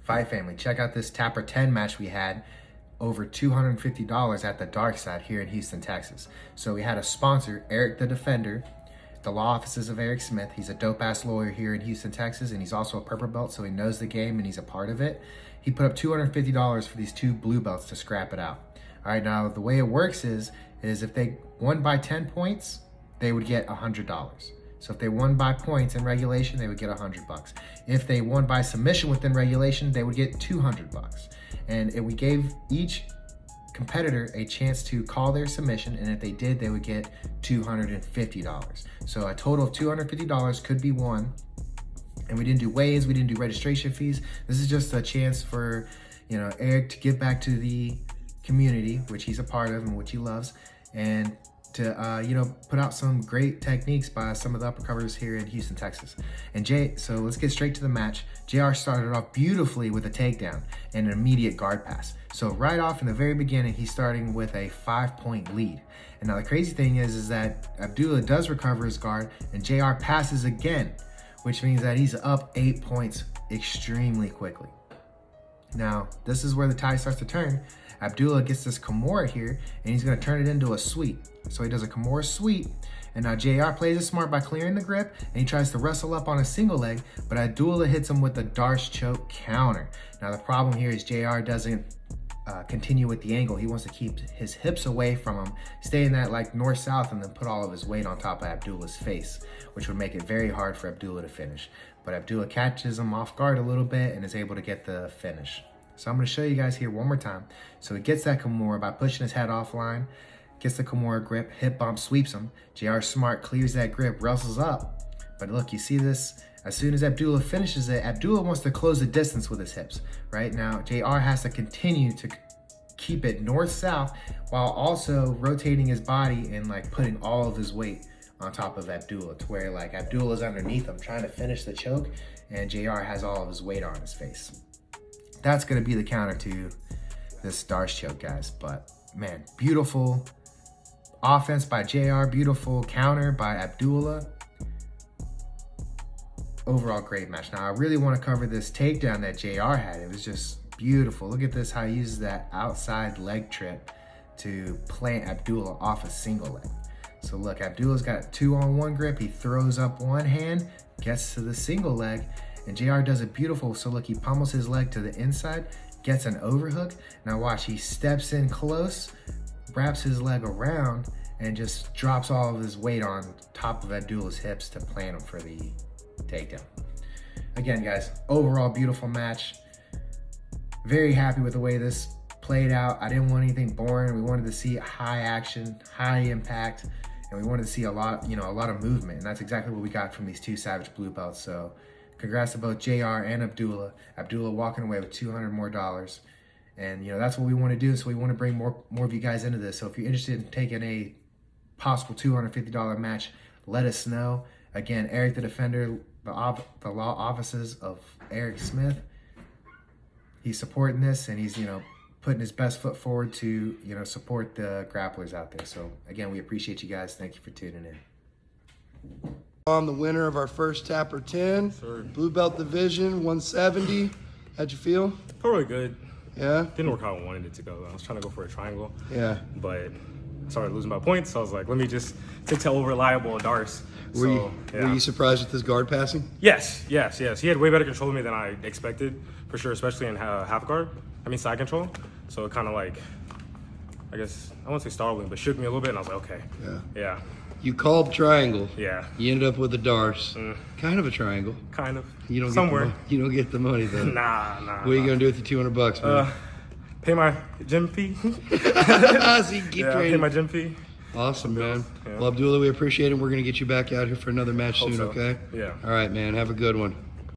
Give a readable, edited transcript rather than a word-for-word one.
Fight family, check out this Tapper 10 match we had. Over $250 at the Darkside here in Houston, Texas. So we had a sponsor, Erik the Defender, the law offices of Eric Smith. He's a dope-ass lawyer here in Houston, Texas, and he's also a purple belt, so he knows the game and he's a part of it. He put up $250 for these 2 blue belts to scrap it out. All right, now the way it works is if they won by 10 points, they would get $100. So if they won by points in regulation, they would get $100. If they won by submission within regulation, they would get $200. And we gave each competitor a chance to call their submission, and if they did, they would get $250. So a total of $250 could be won. And we didn't do weigh-ins, we didn't do registration fees. This is just a chance for, Erik to give back to the community, which he's a part of and which he loves, and to put out some great techniques by some of the uppercutters here in Houston, Texas. And so let's get straight to the match. JR started off beautifully with a takedown and an immediate guard pass. So right off in the very beginning, he's starting with a 5-point lead. And now the crazy thing is that Abdullah does recover his guard and JR passes again, which means that he's up 8 points extremely quickly. Now, this is where the tide starts to turn. Abdullah gets this Kimura here, and he's gonna turn it into a sweep. So he does a Kimura sweep, and now JR plays it smart by clearing the grip, and he tries to wrestle up on a single leg, but Abdullah hits him with the Darce choke counter. Now the problem here is JR doesn't continue with the angle. He wants to keep his hips away from him, stay in that like north-south, and then put all of his weight on top of Abdullah's face, which would make it very hard for Abdullah to finish. But Abdullah catches him off guard a little bit and is able to get the finish. So I'm going to show you guys here one more time. So he gets that Kimura by pushing his head offline, gets the Kimura grip, hip bump, sweeps him. JR smart, clears that grip, wrestles up. But look, you see this? As soon as Abdullah finishes it, Abdullah wants to close the distance with his hips. Right now, JR has to continue to keep it north-south while also rotating his body and like putting all of his weight on top of Abdullah, to where like Abdullah's underneath him trying to finish the choke and JR has all of his weight on his face. That's gonna be the counter to this Darce choke, guys. But man, beautiful offense by JR, beautiful counter by Abdullah. Overall, great match. Now, I really want to cover this takedown that JR had. It was just beautiful. Look at this, how he uses that outside leg trip to plant Abdullah off a single leg. So look, Abdullah's got a 2-on-1 grip. He throws up one hand, gets to the single leg, and JR does it beautiful. So look, he pummels his leg to the inside, gets an overhook. Now watch, he steps in close, wraps his leg around, and just drops all of his weight on top of Abdullah's hips to plant him for the takedown. Again, guys, overall beautiful match. Very happy with the way this played out. I didn't want anything boring. We wanted to see high action, high impact, and we wanted to see a lot of movement. And that's exactly what we got from these 2 Savage blue belts. So congrats to both JR and Abdullah. Abdullah walking away with $200 more. And that's what we want to do. So we want to bring more of you guys into this. So if you're interested in taking a possible $250 match, let us know. Again, Erik the Defender, the law offices of Eric Smith. He's supporting this, and he's putting his best foot forward to support the grapplers out there. So again, we appreciate you guys. Thank you for tuning in. I'm the winner of our first Tapper 10, blue belt division, 170. How'd you feel? Felt really good. Yeah? Didn't work how I wanted it to go. I was trying to go for a triangle. Yeah. But I started losing my points, so I was like, let me just stick to reliable Darce. Were you surprised with his guard passing? Yes. He had way better control of me than I expected, for sure, especially in half guard. Side control. So it kind of like, I guess, I won't say startling, but shook me a little bit, and I was like, okay. Yeah. You called triangle. Yeah. You ended up with a Darce. Kind of a triangle. Kind of. You don't somewhere. You don't get the money though. Nah. What are you gonna do with the $200, man? Pay my gym fee. So you can keep training. Pay my gym fee. Awesome, man. Yeah. Well, Abdullah, we appreciate it. We're gonna get you back out here for another match soon, okay? Yeah. All right, man. Have a good one.